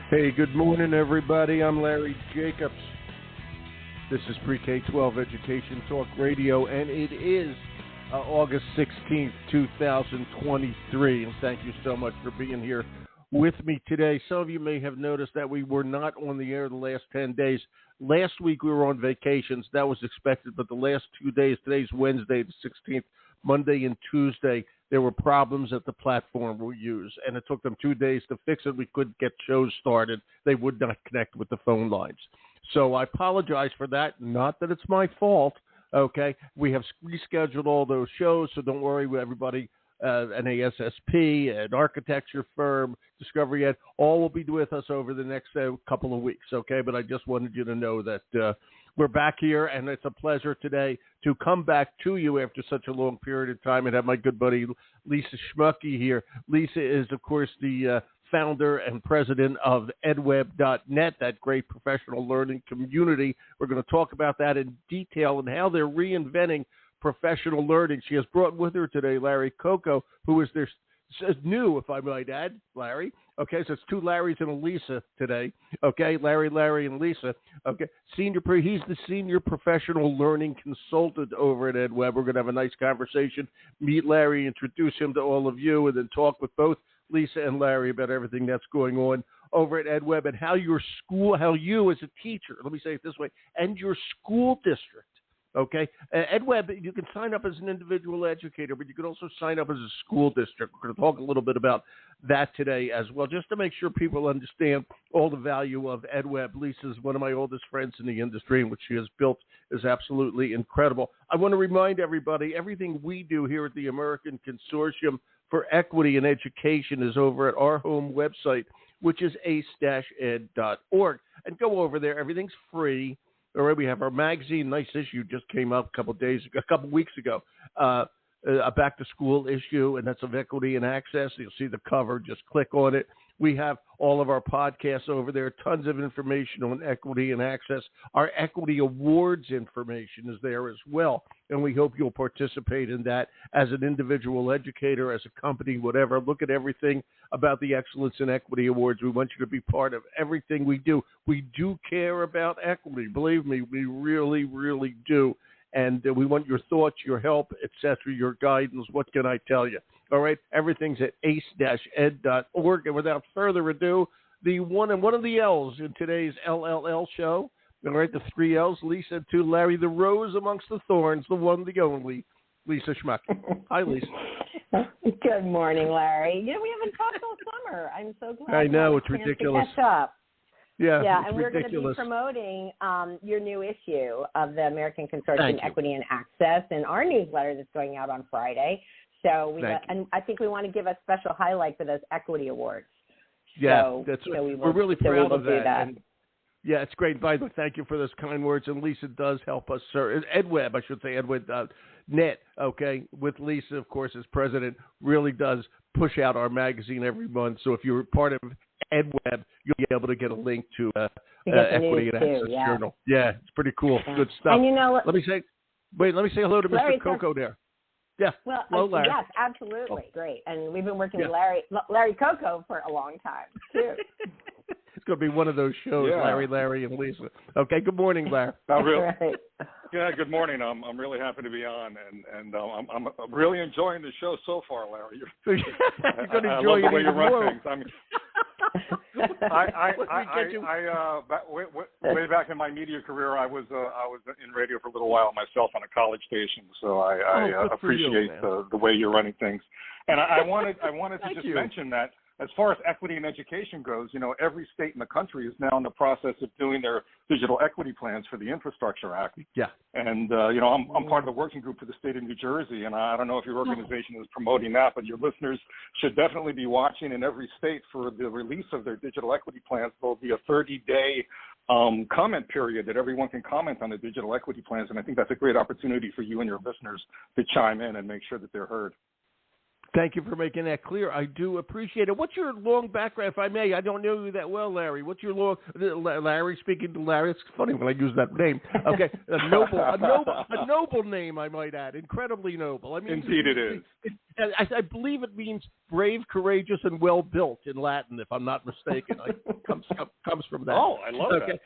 Hey, good morning, everybody. I'm Larry Jacobs. This is Pre-K-12 Education Talk Radio, and it is August 16th, 2023. And thank you so much for being here with me today. Some of you may have noticed that we were not on the air the last 10 days. Last week we were on vacations. That was expected, but the last 2 days, today's Wednesday, the 16th, Monday and Tuesday, there were problems at the platform we use, and it took them 2 days to fix it. We couldn't get shows started. They would not connect with the phone lines. So I apologize for that. Not that it's my fault, okay? We have rescheduled all those shows, so don't worry, everybody. An ASSP, an architecture firm, Discovery Ed, all will be with us over the next couple of weeks, okay? But I just wanted you to know that we're back here, and it's a pleasure today to come back to you after such a long period of time and have my good buddy Lisa Schmucky here. Lisa is, of course, the founder and president of edweb.net, that great professional learning community. We're going to talk about that in detail and how they're reinventing professional learning. She has brought with her today Larry Coco, who is their new, if I might add, Larry. Okay, so it's two Larrys and a Lisa today. Okay, Larry, and Lisa. Okay, he's the senior professional learning consultant over at EdWeb. We're going to have a nice conversation, meet Larry, introduce him to all of you, and then talk with both Lisa and Larry about everything that's going on over at EdWeb and how you as a teacher, let me say it this way, and your school district. Okay, EdWeb, you can sign up as an individual educator, but you can also sign up as a school district. We're going to talk a little bit about that today as well, just to make sure people understand all the value of EdWeb. Lisa is one of my oldest friends in the industry, and what she has built is absolutely incredible. I want to remind everybody, everything we do here at the American Consortium for Equity in Education is over at our home website, which is ace-ed.org. And go over there. Everything's free. All right, we have our magazine, nice issue, just came out a couple weeks ago, a back-to-school issue, and that's of Equity and Access. You'll see the cover. Just click on it. We have all of our podcasts over there, tons of information on Equity and Access. Our Equity Awards information is there as well, and we hope you'll participate in that as an individual educator, as a company, whatever. Look at everything about the Excellence in Equity Awards. We want you to be part of everything we do. We do care about equity. Believe me, we really, really do. And we want your thoughts, your help, etc., your guidance. What can I tell you? All right, everything's at ace-ed.org. And without further ado, one of the L's in today's LLL show, all right, the three L's, Lisa and two Larry, the rose amongst the thorns, the one, the only, Lisa Schmuck. Hi, Lisa. Good morning, Larry. We haven't talked all summer. I'm so glad. I know, it's ridiculous. To catch up. Yeah, and we're going to be promoting your new issue of the American Consortium Equity and Access in our newsletter that's going out on Friday. So and I think we want to give a special highlight for those Equity Awards. Yeah, we're really proud of that. And, yeah, it's great. By the way, thank you for those kind words. And Lisa does help us, sir. EdWeb, I should say, EdWeb.net, okay, with Lisa, of course, as president, really does push out our magazine every month. So if you're part of EdWeb, you'll be able to get a link to Equity and Access Journal. Yeah, it's pretty cool. Yeah. Good stuff. And let me say hello to Mr. Coco there. Yeah. Well, hello, Larry. Yes, absolutely. Oh. Great. And we've been working with Larry Coco for a long time, too. It's going to be one of those shows, Larry, and Lisa. Okay, good morning, Larry. Right. Yeah, good morning. I'm really happy to be on, and I'm really enjoying the show so far, Larry. You're going to enjoy I love the way you run more. things. I mean, way back in my media career, I was in radio for a little while myself on a college station, so I appreciate the way you're running things. And I wanted to just mention that as far as equity in education goes, every state in the country is now in the process of doing their digital equity plans for the Infrastructure Act. Yeah. And, I'm part of the working group for the state of New Jersey, and I don't know if your organization is promoting that, but your listeners should definitely be watching in every state for the release of their digital equity plans. There'll be a 30-day comment period that everyone can comment on the digital equity plans, and I think that's a great opportunity for you and your listeners to chime in and make sure that they're heard. Thank you for making that clear. I do appreciate it. What's your long background, if I may? I don't know you that well, Larry. What's your long Larry? Speaking to Larry, it's funny when I use that name. Okay, a noble name, I might add. Incredibly noble. I mean, indeed, it is. I believe it means brave, courageous, and well built in Latin, if I'm not mistaken. It comes from that. Oh, I love that.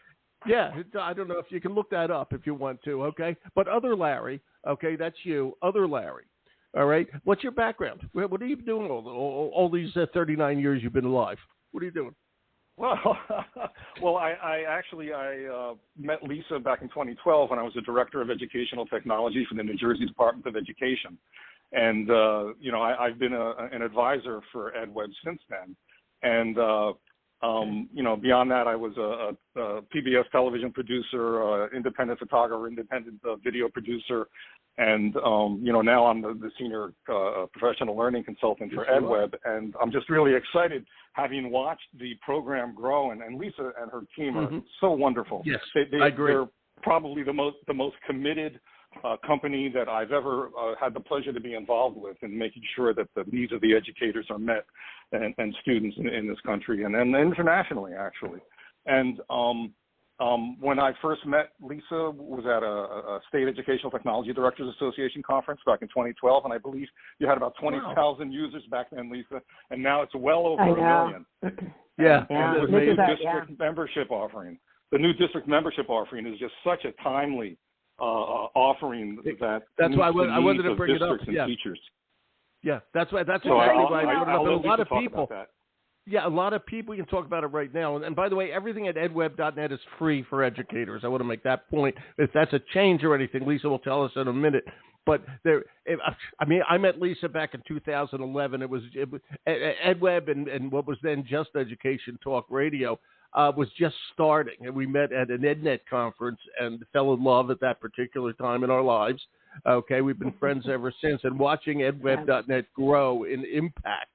Yeah, I don't know if you can look that up if you want to. Okay, but other Larry. Okay, that's you. Other Larry. All right. What's your background? What are you doing all these 39 years you've been alive? What are you doing? Well, I actually met Lisa back in 2012 when I was the director of educational technology for the New Jersey Department of Education, and I've been an advisor for EdWeb since then, and beyond that, I was a PBS television producer, independent photographer, independent video producer. And, now I'm the senior professional learning consultant for EdWeb. And I'm just really excited having watched the program grow. And Lisa and her team are so wonderful. Yes, I agree. They're probably the most committed company that I've ever had the pleasure to be involved with in making sure that the needs of the educators are met and students in this country and internationally, actually. And when I first met Lisa was at a State Educational Technology Directors Association conference back in 2012, and I believe you had about 20,000 users back then, Lisa, and now it's well over 1 million. Yeah. And with the new district membership offering. The new district membership offering is just such a timely offering that's why I wanted to bring it up. Yeah. Teachers. Yeah, that's why. That's so exactly why I brought it up. A lot of people. Yeah, a lot of people. You can talk about it right now. And by the way, everything at edweb.net is free for educators. I want to make that point. If that's a change or anything, Lisa will tell us in a minute. But I met Lisa back in 2011. It was EdWeb and what was then Just Education Talk Radio was just starting. And we met at an EdNet conference and fell in love at that particular time in our lives. Okay, we've been friends ever since. And watching edweb.net grow in impact,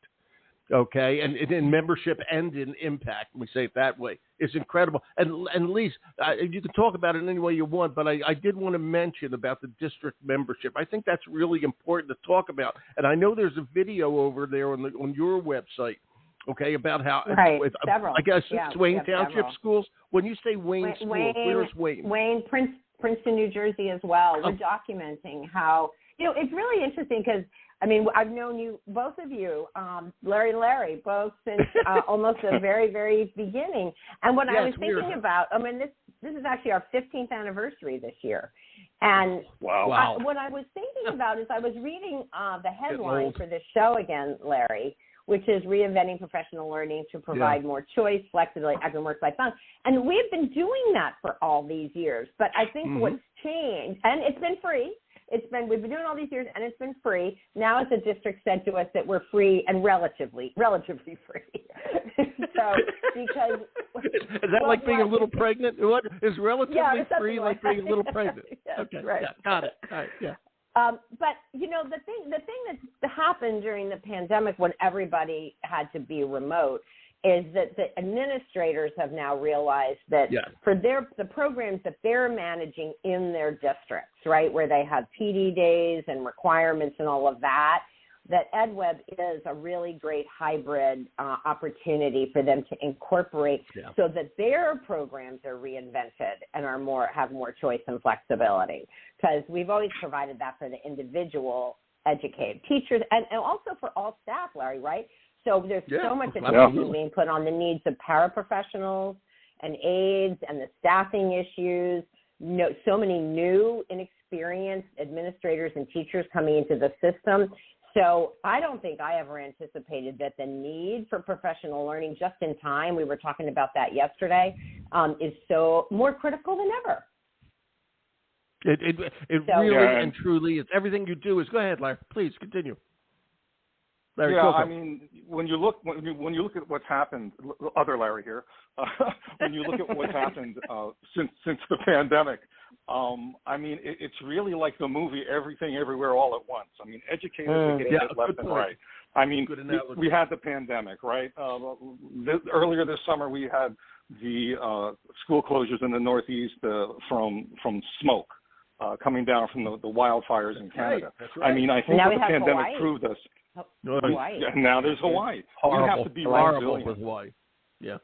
okay, and in membership and in impact, we say it that way, is incredible. And Lisa, you can talk about it any way you want, but I did want to mention about the district membership. I think that's really important to talk about. And I know there's a video over there on your website, okay, about how several. I guess Wayne Township several. Schools. When you say Wayne schools, where's Wayne? Wayne, Princeton, New Jersey as well. We're documenting how, it's really interesting because, I've known you, both of you, Larry, both since almost the very, very beginning. And what I was thinking about, this is actually our 15th anniversary this year. And wow. What I was thinking about is I was reading the headline for this show again, Larry, which is Reinventing Professional Learning to Provide More Choice, Flexibility, and Work-Life Balance. And we've been doing that for all these years. But I think what's changed, and it's been free. We've been doing all these years, and it's been free. Now, as the district said to us that we're free and relatively free. So, because is that like being a little pregnant? What is relatively free like being a little pregnant? Yes, okay, right. Got it. All right, yeah. But the thing that happened during the pandemic when everybody had to be remote is that the administrators have now realized that for the programs that they're managing in their districts, right, where they have PD days and requirements and all of that, that EdWeb is a really great hybrid opportunity for them to incorporate so that their programs are reinvented and have more choice and flexibility. Because we've always provided that for the individual educated teachers and also for all staff, Larry, right? So there's so much attention being put on the needs of paraprofessionals and aides and the staffing issues. So many new, inexperienced administrators and teachers coming into the system. So I don't think I ever anticipated that the need for professional learning just in time, we were talking about that yesterday, is so more critical than ever. It really and truly is. Everything you do is, go ahead, Larry, please continue. Larry, when you look at what's happened, other Larry here, when you look at what's happened since the pandemic, it's really like the movie Everything Everywhere All at Once. Educators are getting hit left and right. We had the pandemic, right? Earlier this summer, we had the school closures in the Northeast from smoke coming down from the wildfires in Canada. Right. That's right. I think what the pandemic proved us. Hawaii. Now there's Hawaii. Horrible. We have to be horrible resilient. with Hawaii. Yeah.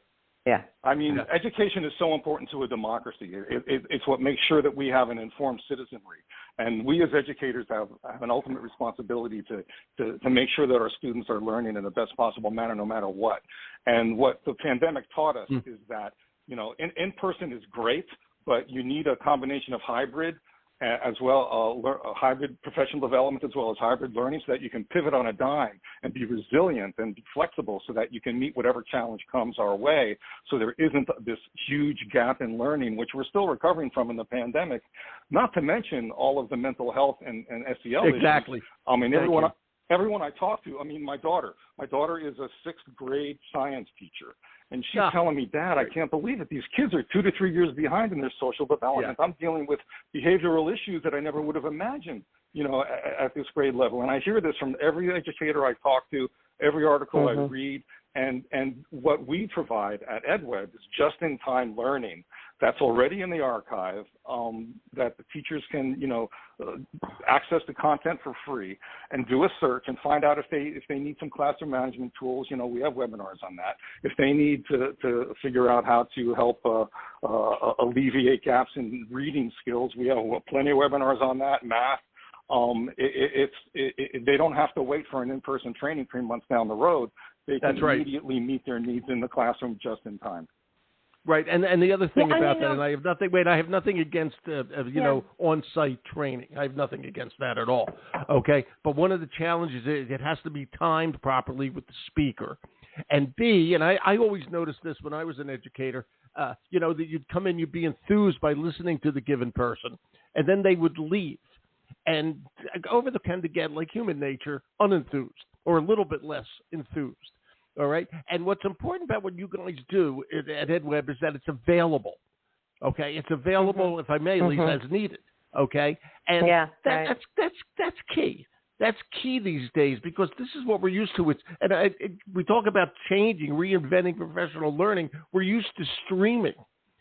Yeah. I mean, education is so important to a democracy. It's what makes sure that we have an informed citizenry. And we as educators have an ultimate responsibility to make sure that our students are learning in the best possible manner no matter what. And what the pandemic taught us is that, in-person is great, but you need a combination of hybrid as well, hybrid professional development as well as hybrid learning, so that you can pivot on a dime and be resilient and be flexible so that you can meet whatever challenge comes our way. So there isn't this huge gap in learning, which we're still recovering from in the pandemic, not to mention all of the mental health and SEL issues. Exactly. I mean, everyone I talk to, I mean, my daughter is a 6th grade science teacher. And she's telling me, Dad, I can't believe it. These kids are 2 to 3 years behind in their social development. I'm dealing with behavioral issues that I never would have imagined, at this grade level. And I hear this from every educator I talk to, every article I read. And what we provide at EdWeb is just-in-time learning that's already in the archive, that the teachers can, access the content for free and do a search and find out if they need some classroom management tools. We have webinars on that. If they need to figure out how to help alleviate gaps in reading skills, we have plenty of webinars on that. Math. They don't have to wait for an in-person training 3 months down the road. They can immediately meet their needs in the classroom just in time. Right, and the other thing about that, and I have nothing against on-site training. I have nothing against that at all. Okay, but one of the challenges is it has to be timed properly with the speaker, and B, and I always noticed this when I was an educator, that you'd come in, you'd be enthused by listening to the given person, and then they would leave, and over the weekend again, like human nature, unenthused or a little bit less enthused. All right. And what's important about what you guys do at EdWeb is that it's available. Okay. It's available, if I may, at least as needed. Okay. And that's key. That's key these days, because this is what we're used to. We talk about reinventing professional learning. We're used to streaming.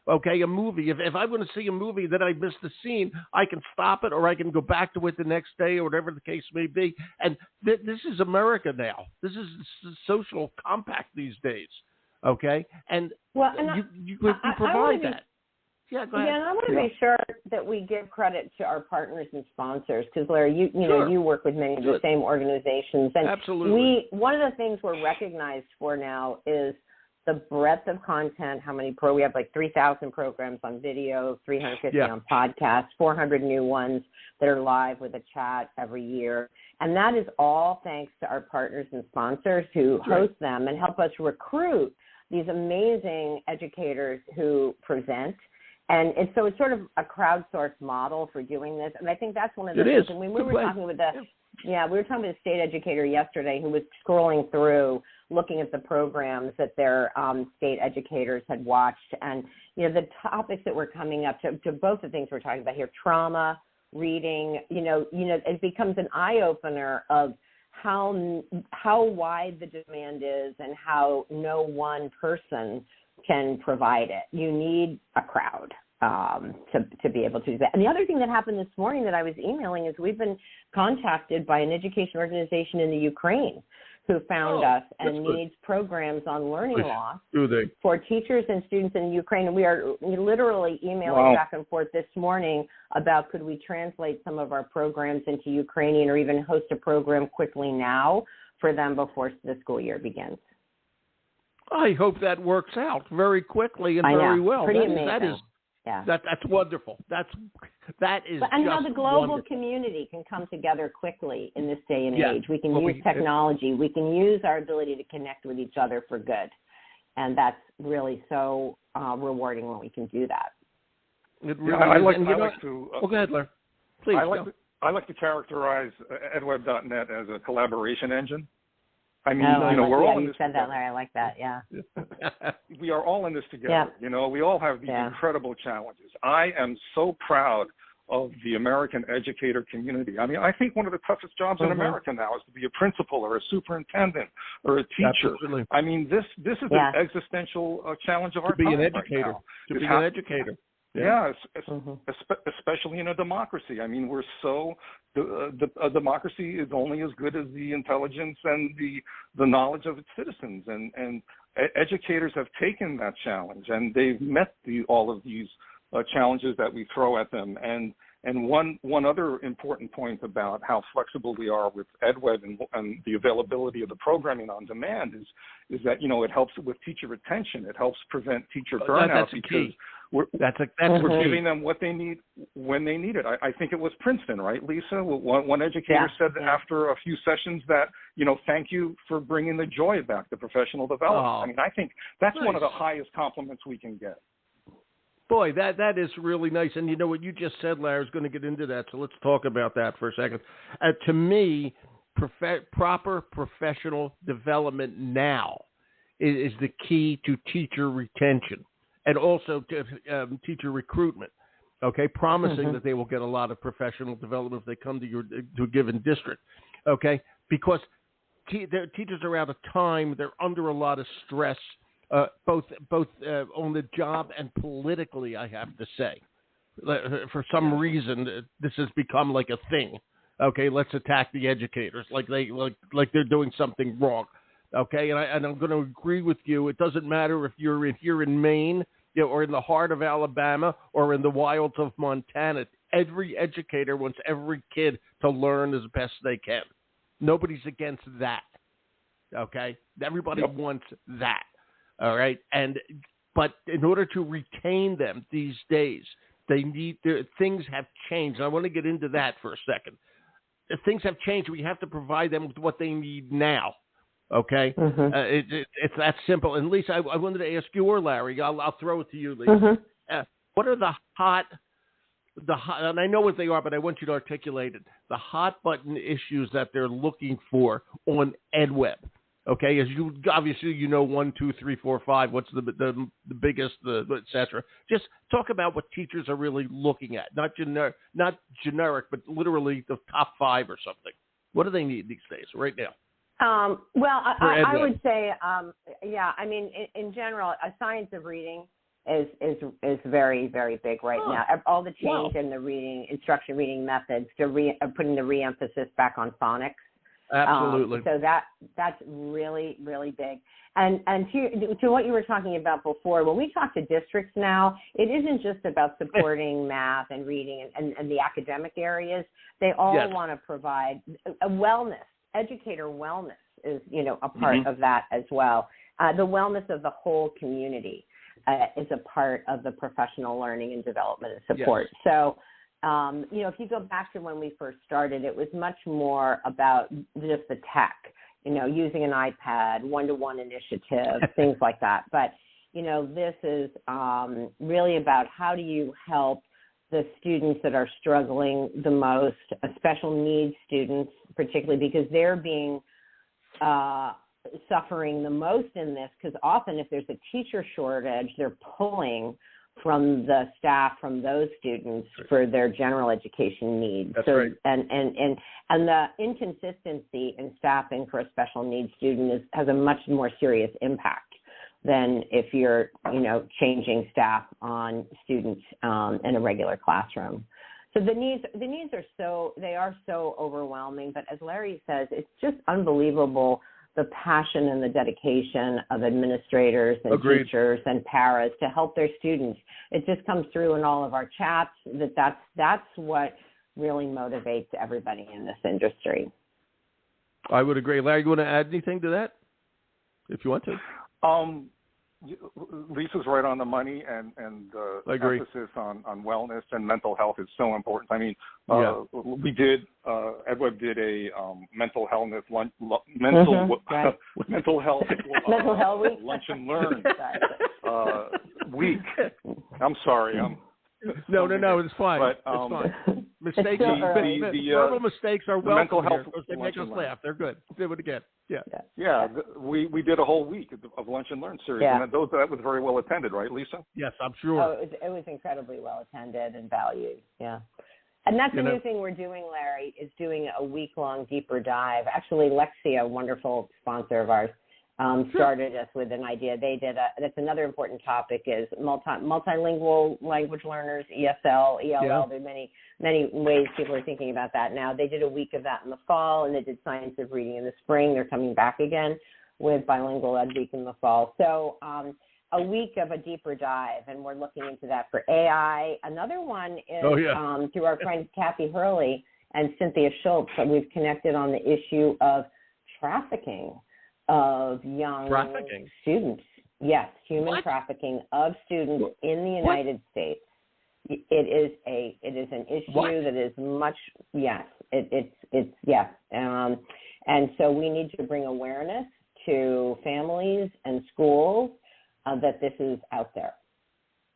Okay, a movie. If I want to see a movie that I missed the scene, I can stop it, or I can go back to it the next day, or whatever the case may be. And this is America now. This is the social compact these days. Okay, and you provide that. Yeah, go ahead. Yeah, and I want to be sure that we give credit to our partners and sponsors, because Larry, you work with many of the same organizations, and absolutely. One of the things we're recognized for now is the breadth of content. We have like 3,000 programs on video, 350 on podcasts, 400 new ones that are live with a chat every year. And that is all thanks to our partners and sponsors who host them and help us recruit these amazing educators who present. And it's sort of a crowdsourced model for doing this. And I think that's one of the things. And we were talking with we were talking with a state educator yesterday who was scrolling through, looking at the programs that their state educators had watched. And, the topics that were coming up to both the things we're talking about here, trauma, reading, it becomes an eye-opener of how wide the demand is and how no one person can provide it. You need a crowd to be able to do that. And the other thing that happened this morning that I was emailing is we've been contacted by an education organization in the Ukraine who found us and needs programs on learning loss for teachers and students in Ukraine. And we are literally emailing back and forth this morning about could we translate some of our programs into Ukrainian, or even host a program quickly now for them before the school year begins. I hope that works out very quickly and very well. Pretty amazing. That's wonderful. That is. And how the global community can come together quickly in this day and age. We can use technology. We can use our ability to connect with each other for good, and that's really so rewarding when we can do that. It really go ahead, Larry. Please. I like to characterize edweb.net as a collaboration engine. I mean, we're all in this together. Larry. I like that. Yeah. We are all in this together. We all have these incredible challenges. I am so proud of the American educator community. I mean, I think one of the toughest jobs in America now is to be a principal or a superintendent or a teacher. Absolutely. I mean, this is an existential challenge of our time. To be an educator. Right now. An educator. Yeah, especially in a democracy. I mean, we're so a democracy is only as good as the intelligence and the knowledge of its citizens, and educators have taken that challenge, and they've met all of these challenges that we throw at them. And one other important point about how flexible we are with EdWeb and the availability of the programming on demand is that, you know, it helps with teacher retention. It helps prevent teacher burnout because we're giving them what they need when they need it. I think it was Princeton, right, Lisa? One educator said after a few sessions that, you know, thank you for bringing the joy back to professional development. I mean, I think that's one of the highest compliments we can get. Boy, that is really nice. And you know what you just said, Larry, is going to get into that. So let's talk about that for a second. To me, proper professional development now is the key to teacher retention and also to teacher recruitment. Okay, promising that they will get a lot of professional development if they come to a given district. Okay, because teachers are out of time. They're under a lot of stress. Both on the job and politically, I have to say. For some reason, this has become like a thing. Okay, let's attack the educators like they're doing something wrong. Okay, and I'm going to agree with you. It doesn't matter if you're here in Maine, you know, or in the heart of Alabama, or in the wilds of Montana. Every educator wants every kid to learn as best they can. Nobody's against that. Okay, everybody wants that. All right, but in order to retain them these days, things have changed. And I want to get into that for a second. If things have changed, we have to provide them with what they need now. Okay, it's that simple. And Lisa, I wanted to ask you or Larry. I'll throw it to you, Lisa. What are the hot, and I know what they are, but I want you to articulate it. The hot button issues that they're looking for on EdWeb. Okay, as you obviously you know 1, 2, 3, 4, 5. What's the biggest, et cetera. Just talk about what teachers are really looking at, not generic, but literally the top 5 or something. What do they need these days, right now? Well, I would say, I mean, in general, a science of reading is very, very big right now. All the change in the instruction reading methods, putting the re-emphasis back on phonics. Absolutely. So that's really, really big. And to what you were talking about before, when we talk to districts now, it isn't just about supporting math and reading and the academic areas. They all want to provide a wellness. Educator wellness is, you know, a part of that as well. The wellness of the whole community is a part of the professional learning and development and support. Yes. So, you know, if you go back to when we first started, it was much more about just the tech, you know, using an iPad, one-to-one initiative, things like that. But, you know, this is really about how do you help the students that are struggling the most, special needs students, particularly because they're being suffering the most in this, because often if there's a teacher shortage, they're pulling from the staff, from those students for their general education needs. That's right. And the inconsistency in staffing for a special needs student has a much more serious impact than if you're, you know, changing staff on students in a regular classroom. So the needs are so overwhelming. But as Larry says, it's just unbelievable the passion and the dedication of administrators and teachers and paras to help their students. It just comes through in all of our chats that's what really motivates everybody in this industry. I would agree. Larry, you want to add anything to that, if you want to? Lisa's right on the money, and emphasis on wellness and mental health is so important. I mean, we did EdWeb did a mental health week, lunch and learn week. I'm sorry. No, it's fine. But, it's fine. Mistakes, verbal mistakes are welcome. Mental health because they make us laugh. They're good. Do it again. Yeah. We did a whole week of Lunch and Learn series, and that was very well attended, right, Lisa? Yes, I'm sure. Oh, it was incredibly well attended and valued. Yeah. And that's the new thing we're doing, Larry, is doing a week-long deeper dive. Actually, Lexia, a wonderful sponsor of ours, started us with an idea. They did that's another important topic is multilingual language learners, ESL, ELL. There are many ways people are thinking about that now. They did a week of that in the fall, and they did Science of Reading in the spring. They're coming back again with Bilingual Ed Week in the fall. So a week of a deeper dive, and we're looking into that for AI. Another one is through our friend Kathy Hurley and Cynthia Schultz. So we've connected on the issue of trafficking of young students. Yes, human trafficking of students in the United States. It is an issue that is much, and so we need to bring awareness to families and schools that this is out there.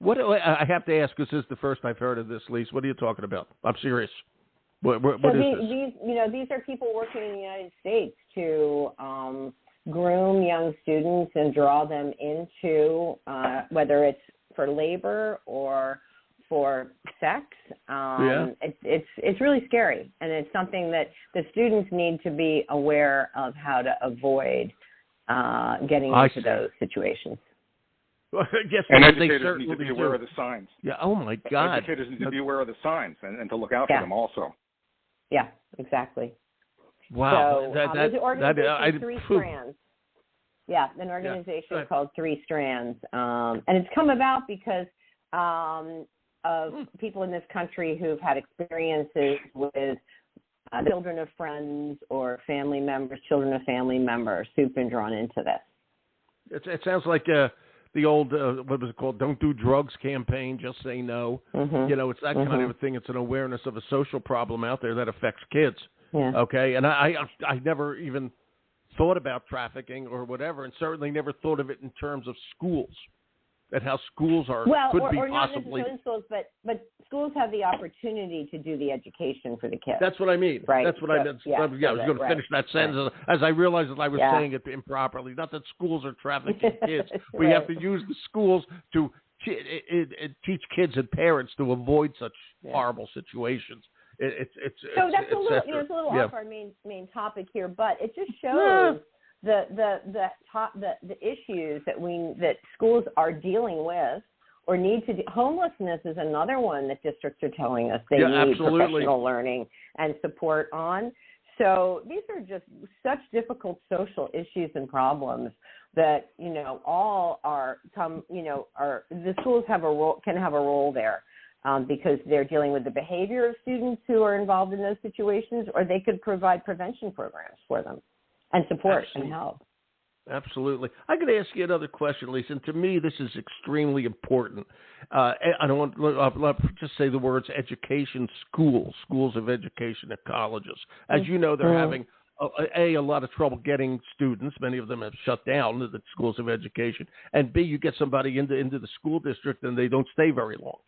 What I have to ask, because this is the first I've heard of this, Lise. What are you talking about? I'm serious. What is this? These are people working in the United States to groom young students and draw them into whether it's for labor or for sex. It's really scary, and it's something that the students need to be aware of how to avoid getting into those situations. Yes, and educators need to be aware of the signs. Yeah. Oh my God. Educators need to be aware of the signs and to look out for them also. Yeah. Exactly. Wow. So there's an organization, Three Strands. Yeah, an organization called Three Strands, and it's come about because of people in this country who've had experiences with children of friends or family members, children of family members who've been drawn into this. It sounds like the old, what was it called? Don't do drugs campaign, just say no. Mm-hmm. You know, it's that kind of a thing. It's an awareness of a social problem out there that affects kids. Yeah. Okay. And I never even thought about trafficking or whatever, and certainly never thought of it in terms of schools and how schools are could be or not possibly necessarily schools, but schools have the opportunity to do the education for the kids. That's what I mean. Right. That's what I meant. I was going to finish that sentence as I realized that I was saying it improperly. Not that schools are trafficking kids. We have to use the schools to teach kids and parents to avoid such horrible situations. It's that's a little off our main topic here, but it just shows the issues that schools are dealing with or need to do. Homelessness is another one that districts are telling us they need professional learning and support on. So these are just such difficult social issues and problems that all the schools can have a role there. Because they're dealing with the behavior of students who are involved in those situations, or they could provide prevention programs for them and support and help. Absolutely. I'm going to ask you another question, Lisa, and to me this is extremely important. I don't want to just say the words education schools of education at colleges. As you know, they're having a lot of trouble getting students. Many of them have shut down the schools of education. And B, you get somebody into the school district and they don't stay very long.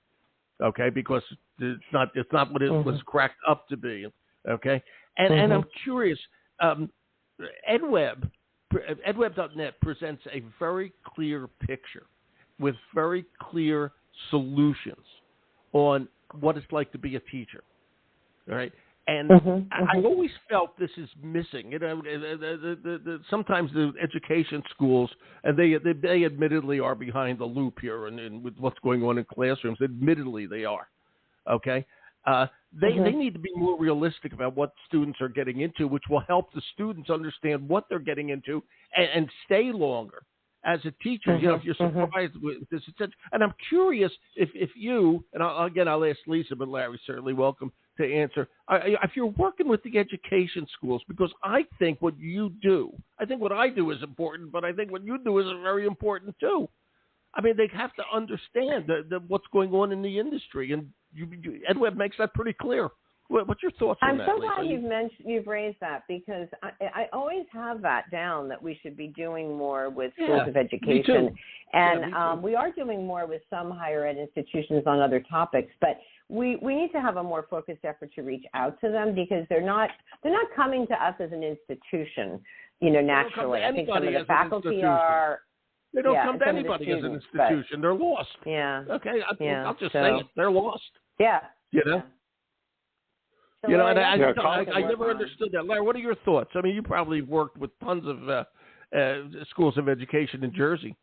Okay, because it's not what it was cracked up to be. Okay, and I'm curious. EdWeb.net presents a very clear picture with very clear solutions on what it's like to be a teacher. All right. And I always felt this is missing. Sometimes the education schools, and they admittedly are behind the loop here, and with what's going on in classrooms, admittedly they are. Okay, they need to be more realistic about what students are getting into, which will help the students understand what they're getting into and stay longer. As a teacher, if you're surprised with this, and I'm curious if you, and I'll ask Lisa, but Larry's certainly welcome to answer. If you're working with the education schools, because I think what you do, I think what I do is important, but I think what you do is very important too. I mean, they have to understand what's going on in the industry, and EdWeb makes that pretty clear. What's your thoughts on that? I'm so glad you've raised that, because I always have that down that we should be doing more with schools of education. Me too. And we are doing more with some higher ed institutions on other topics, but we need to have a more focused effort to reach out to them, because they're not coming to us as an institution, naturally. I think some of the faculty are. They don't come to anybody as an institution. They're lost. Yeah. Okay. I'll just say it. They're lost. Yeah. So and I never understood that. Larry, what are your thoughts? I mean, you probably worked with tons of schools of education in Jersey?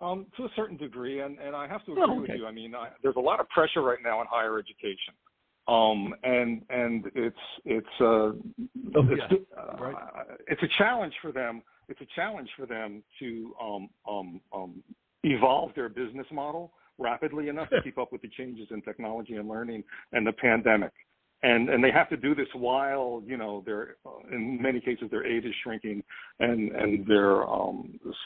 To a certain degree, and I have to agree with you. I mean, there's a lot of pressure right now in higher education, and it's a challenge for them. It's a challenge for them to evolve their business model rapidly enough to keep up with the changes in technology and learning and the pandemic. And they have to do this while, you know, they're in many cases their aid is shrinking and their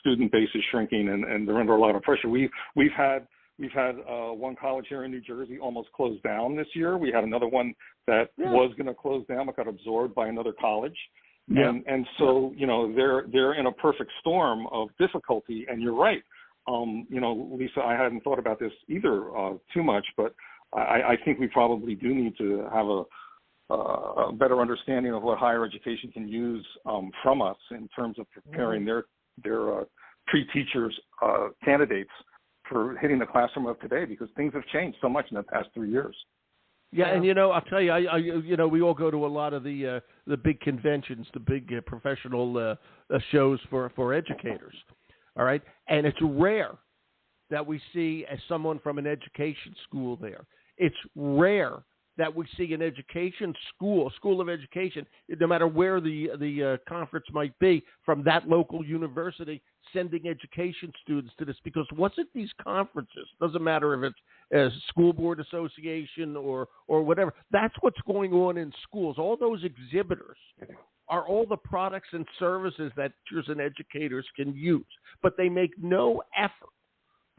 student base is shrinking, and they're under a lot of pressure. We've had one college here in New Jersey almost closed down this year. We had another one that was going to close down but got absorbed by another college. Yeah. And so, you know, they're in a perfect storm of difficulty. And you're right. You know, Lisa, I hadn't thought about this either too much, but I think we probably do need to have a better understanding of what higher education can use from us in terms of preparing their pre-teachers candidates for hitting the classroom of today, because things have changed so much in the past 3 years. Yeah, and you know, I'll tell you, you know, we all go to a lot of the big conventions, the big professional shows for educators. All right, and it's rare that we see someone from an education school there. It's rare that we see an education school of education, no matter where the conference might be, from that local university sending education students to this. Because what's at these conferences? Doesn't matter if it's a school board association or whatever. That's what's going on in schools. All those exhibitors are all the products and services that teachers and educators can use, but they make no effort,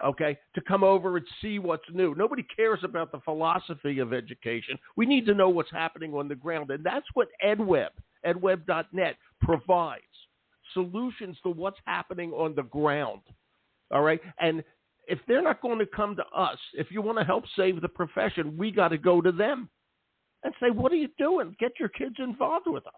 okay, to come over and see what's new. Nobody cares about the philosophy of education. We need to know what's happening on the ground, and that's what edweb.net provides, solutions to what's happening on the ground, all right? And if they're not going to come to us, if you want to help save the profession, we got to go to them and say, what are you doing? Get your kids involved with us.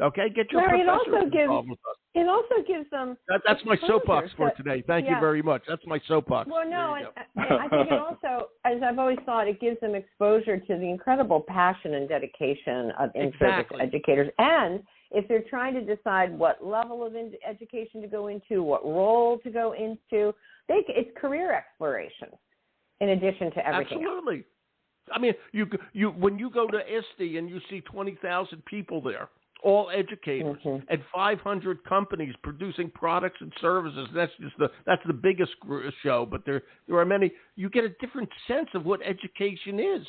Okay, get your professors involved with us. It also gives them... That's my soapbox for today. Thank you very much. That's my soapbox. Well, no, and I think it also, as I've always thought, it gives them exposure to the incredible passion and dedication of in-service educators. And if they're trying to decide what level of education to go into, what role to go into, it's career exploration in addition to everything Absolutely. else. I mean, you when you go to ISTE and you see 20,000 people there, all educators, and 500 companies producing products and services. That's the biggest show, but there are many. You get a different sense of what education is,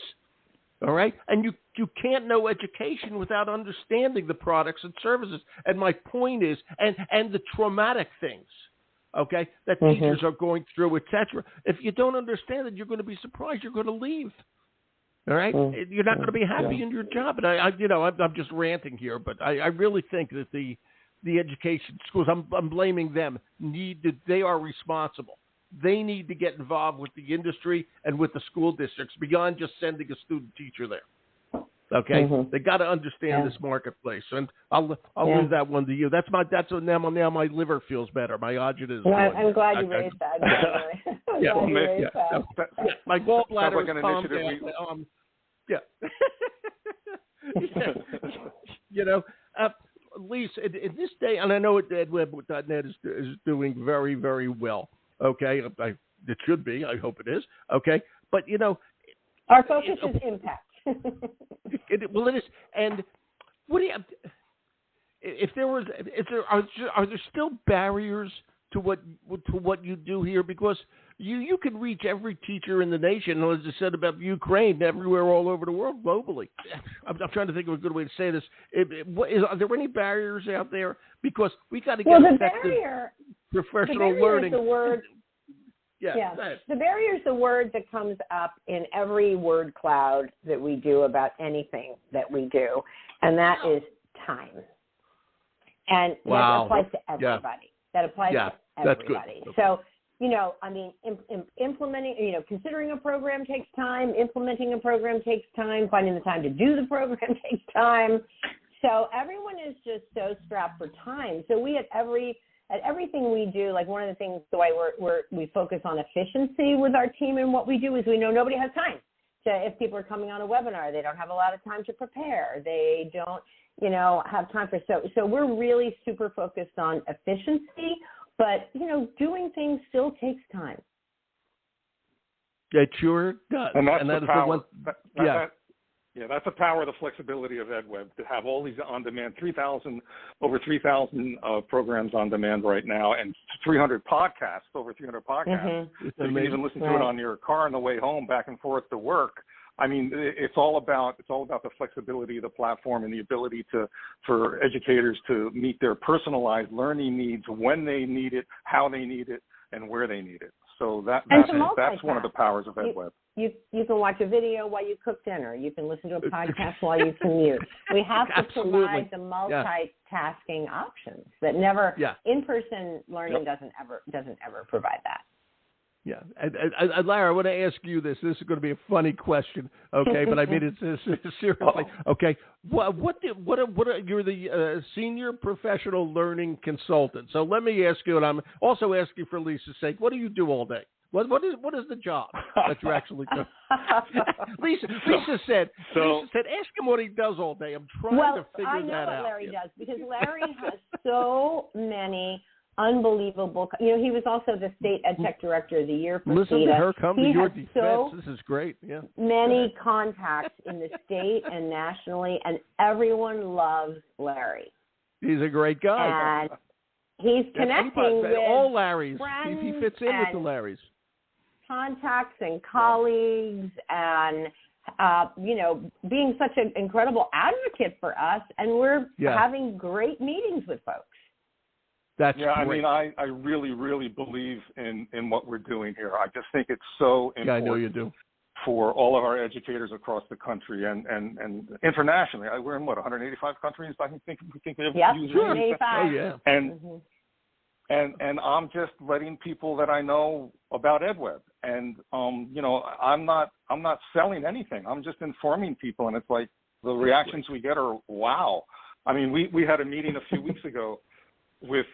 all right? And you can't know education without understanding the products and services. And my point is, and the traumatic things, okay, that teachers are going through, etc. If you don't understand it, you're going to be surprised. You're going to leave. All right, you're not going to be happy in your job, and I'm just ranting here, but I really think that the education schools, I'm blaming them. They are responsible. They need to get involved with the industry and with the school districts beyond just sending a student teacher there. Okay, they got to understand this marketplace, and I'll leave that one to you. Now my liver feels better. My agita is. Well, I'm glad you raised that. My gallbladder is calmed down. You know, Lisa, in this day, and I know edweb.net is doing very, very well. Okay, it should be. I hope it is. Okay, but you know, our focus is impact. Well, it is. And what do you? Are there still barriers to what you do here? Because you can reach every teacher in the nation, as I said about Ukraine, everywhere all over the world, globally. I'm trying to think of a good way to say this. Are there any barriers out there? Because we got to get effective professional learning. The word. The barrier is the word that comes up in every word cloud that we do about anything that we do, and that is time. And that applies to everybody. That applies to everybody. So, you know, I mean, implementing, considering a program takes time. Implementing a program takes time. Finding the time to do the program takes time. So everyone is just so strapped for time. So we at everything we do, like one of the things, the way we focus on efficiency with our team and what we do is we know nobody has time if people are coming on a webinar, they don't have a lot of time to prepare. They don't, have time for, so we're really super focused on efficiency, but, doing things still takes time. It sure does. And that's that the is power. the one. That's the power of the flexibility of EdWeb, to have all these on-demand, over 3,000 programs on demand right now, and 300 podcasts, over 300 podcasts. Mm-hmm. So you can even listen to it on your car on the way home, back and forth to work. I mean, it's all about the flexibility of the platform and the ability for educators to meet their personalized learning needs when they need it, how they need it, and where they need it. So that's one of the powers of EdWeb. You can watch a video while you cook dinner. You can listen to a podcast while you commute. We have to provide the multitasking options that in-person learning doesn't ever provide that. Yeah, and Larry, I want to ask you this. This is going to be a funny question, okay? But I mean it seriously. Okay, you're the senior professional learning consultant. So let me ask you, and I'm also asking for Lisa's sake. What do you do all day? What is the job that you're actually doing? Lisa said, ask him what he does all day. I'm trying to figure that out. Well, I know what Larry does, because Larry has so many unbelievable. He was also the state ed tech director of the year for Listen CETA. to her come to your defense. So this is great. Yeah. Many contacts in the state and nationally, and everyone loves Larry. He's a great guy. And he's connecting with all Larrys. Friends he fits in with the Larrys. Contacts and colleagues, and being such an incredible advocate for us, and we're having great meetings with folks. That's great. I mean, I really, really believe in what we're doing here. I just think it's so important. Yeah, I know you do. For all of our educators across the country and internationally. We're in 185 countries. I think we have users. 185. Oh yeah. And I'm just letting people that I know about EdWeb, and I'm not selling anything. I'm just informing people, and it's like the reactions we get are wow. I mean, we had a meeting a few weeks ago with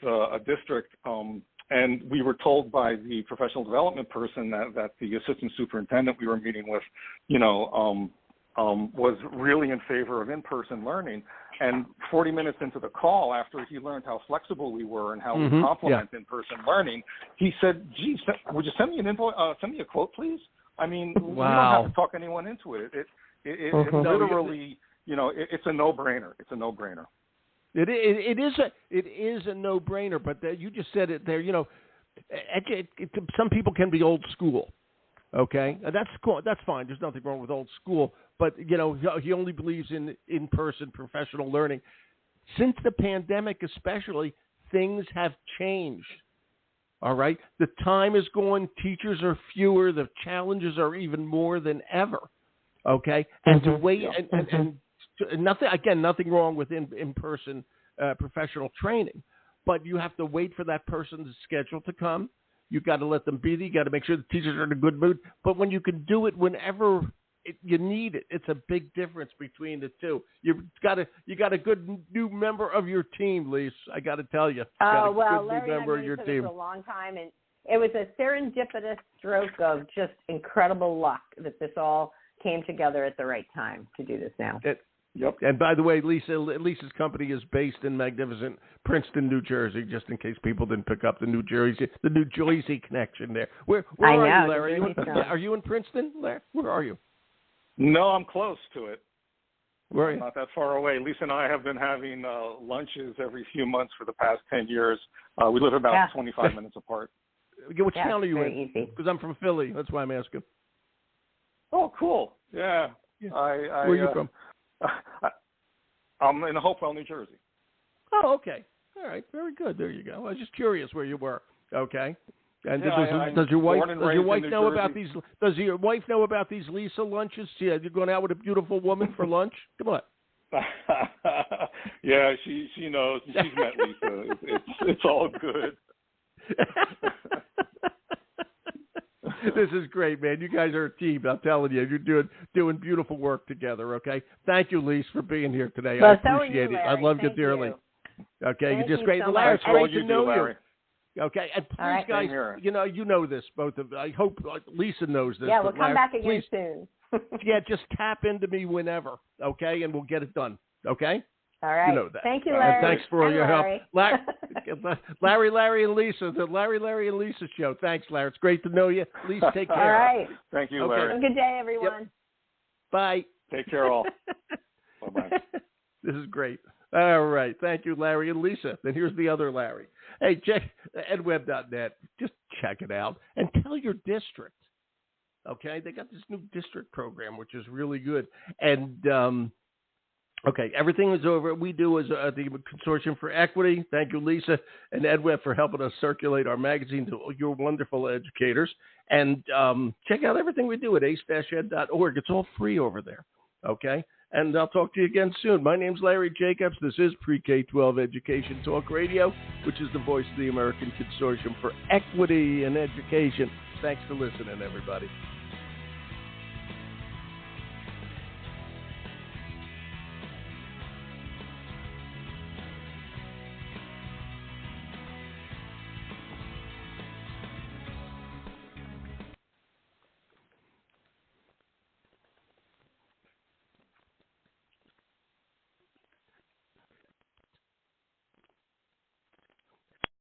a district, and we were told by the professional development person that the assistant superintendent we were meeting with, was really in favor of in-person learning. And 40 minutes into the call, after he learned how flexible we were and how we complement in-person learning, he said, "Geez, would you send me send me a quote, please?" I mean, we don't have to talk anyone into it. It literally, it's a no-brainer. It's a no-brainer. It is a no-brainer, but you just said it there. Some people can be old school. Okay, that's cool. That's fine. There's nothing wrong with old school. But he only believes in in-person professional learning. Since the pandemic, especially, things have changed. All right, the time is going. Teachers are fewer. The challenges are even more than ever. Okay, and to wait and nothing wrong with in-person professional training, but you have to wait for that person's schedule to come. You've got to let them be there. You got to make sure the teachers are in a good mood. But when you can do it whenever you need it, it's a big difference between the two. You got a good new member of your team, Lise. I got to tell you. Larry and I knew each other for a long time, and it was a serendipitous stroke of just incredible luck that this all came together at the right time to do this now. Yep. And by the way, Lisa's company is based in magnificent Princeton, New Jersey, just in case people didn't pick up the New Jersey connection there. Where are you, Larry? Are you in Princeton, Larry? Where are you? No, I'm close to it. Where are you? Not that far away. Lisa and I have been having lunches every few months for the past 10 years. We live about 25 minutes apart. Which town are you in? Because I'm from Philly. That's why I'm asking. Oh, cool. Yeah. Where are you from? I'm in Hopewell, New Jersey. Oh, okay. All right. Very good. There you go. I was just curious where you were. Okay. And does your wife know about these? Does your wife know about these Lisa lunches? Yeah, you're going out with a beautiful woman for lunch. Come on. Yeah, she knows. She's met Lisa. It's all good. This is great, man. You guys are a team. I'm telling you, you're doing beautiful work together. Okay. Thank you, Lise, for being here today. I appreciate it. I love you dearly. Okay, you're just great. So Larry, it's great to know you. Okay, and please, right. guys, you know this, both of. I hope Lisa knows this. Yeah, we'll come Larry, back again please, soon. yeah, just tap into me whenever, okay, and we'll get it done. Okay. All right. You know that. Thank you, Larry. Thanks for all your Larry. help, Larry, and Lisa. The Larry, and Lisa show. Thanks, Larry. It's great to know you. Please take care. All right. Thank you, Larry. Have a good day, everyone. Yep. Bye. Take care, all. Bye-bye. This is great. All right. Thank you, Larry and Lisa. Then here's the other Larry. Hey, check edweb.net. Just check it out and tell your district. Okay? They got this new district program, which is really good. And, okay, everything is over. We do is the Consortium for Equity. Thank you, Lisa and EdWeb, for helping us circulate our magazine to your wonderful educators. And check out everything we do at ace-ed.org. It's all free over there. Okay? And I'll talk to you again soon. My name's Larry Jacobs. This is Pre-K-12 Education Talk Radio, which is the voice of the American Consortium for Equity and Education. Thanks for listening, everybody.